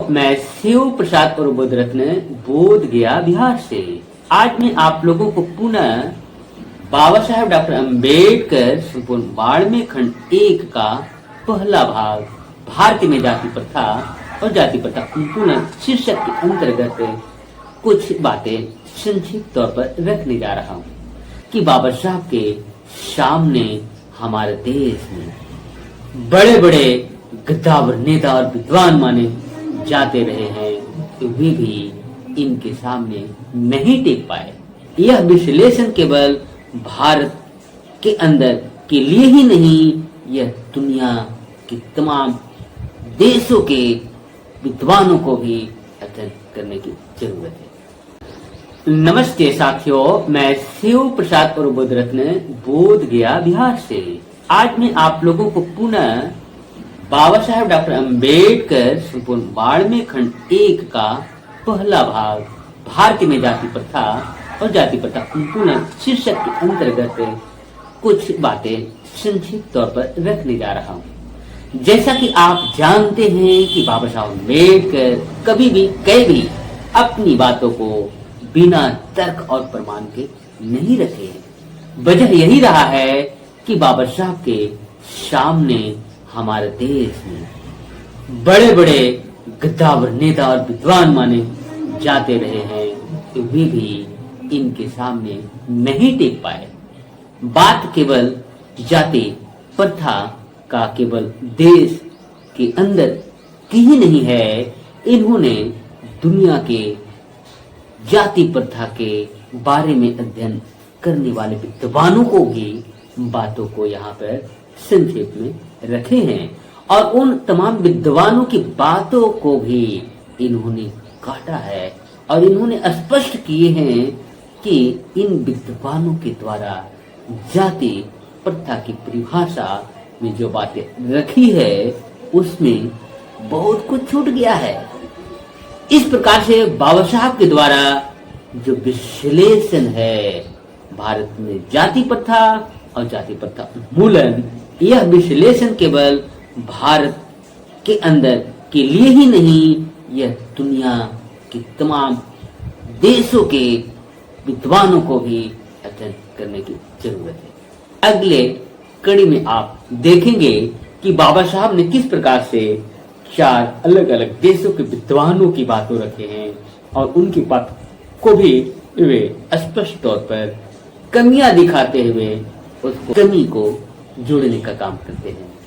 मैं शिव प्रसाद और बुद्ध रत्न बोध गया बिहार से। आज मैं आप लोगों को पुनः बाबा साहेब डॉक्टर अंबेडकर संपूर्ण बाड़मेर खंड 1 का पहला भाग भारतीय में जाति प्रथा और जाति प्रथा पुनः शीर्षक के अंतर्गत कुछ बातें संक्षिप्त तौर पर रखने जा रहा हूँ कि बाबा साहब के सामने हमारे देश में बड़े बड़े गद्दावर नेता और विद्वान माने जाते रहे हैं, तो वे भी इनके सामने नहीं टिक पाए। यह विश्लेषण केवल भारत के अंदर के लिए ही नहीं, यह दुनिया के तमाम देशों के विद्वानों को भी अध्ययन करने की जरूरत है। नमस्ते साथियों, मैं शिव प्रसाद और बुद्ध रत्न बोध गया बिहार से। आज मैं आप लोगों को पुनः बाबा साहेब डॉक्टर अंबेडकर संपूर्ण बाड़मेर खंड 1 का पहला भाग भारतीय में जाति प्रथा और जाति प्रथा पुनः शीर्षक के अंतर्गत कुछ बातें संक्षिप्त तौर पर रखने जा रहा हूँ। जैसा कि आप जानते हैं कि बाबा साहब अंबेडकर कभी भी कहीं भी अपनी बातों को बिना तर्क और प्रमाण के नहीं रखे हैं। वजह यही रहा है कि बाबा साहब के सामने हमारे देश में बड़े बड़े गद्दावर नेता और विद्वान माने जाते रहे हैं, तो वे भी इनके सामने नहीं टिक पाए। बात केवल जाति प्रथा का केवल देश के अंदर की ही नहीं है, इन्होंने दुनिया के जाति प्रथा के बारे में अध्ययन करने वाले विद्वानों को भी बातों को यहाँ पर संक्षेप में रखे हैं और उन तमाम विद्वानों की बातों को भी इन्होंने काटा है और इन्होंने स्पष्ट किए हैं कि इन विद्वानों के द्वारा जाति प्रथा की परिभाषा में जो बातें रखी है उसमें बहुत कुछ छूट गया है। इस प्रकार से बाबा साहब के द्वारा जो विश्लेषण है भारत में जाति प्रथा और जाति प्रथा उन्मूलन, यह विश्लेषण केवल भारत के अंदर के लिए ही नहीं, यह दुनिया के तमाम देशों के विद्वानों को भी अध्ययन करने की जरूरत है। अगले कड़ी में आप देखेंगे कि बाबा साहब ने किस प्रकार से 4 अलग अलग देशों के विद्वानों की बातों रखे हैं और उनकी बात को भी वे स्पष्ट तौर पर कमियां दिखाते हुए उसको कमी को जोड़ने का काम करते हैं।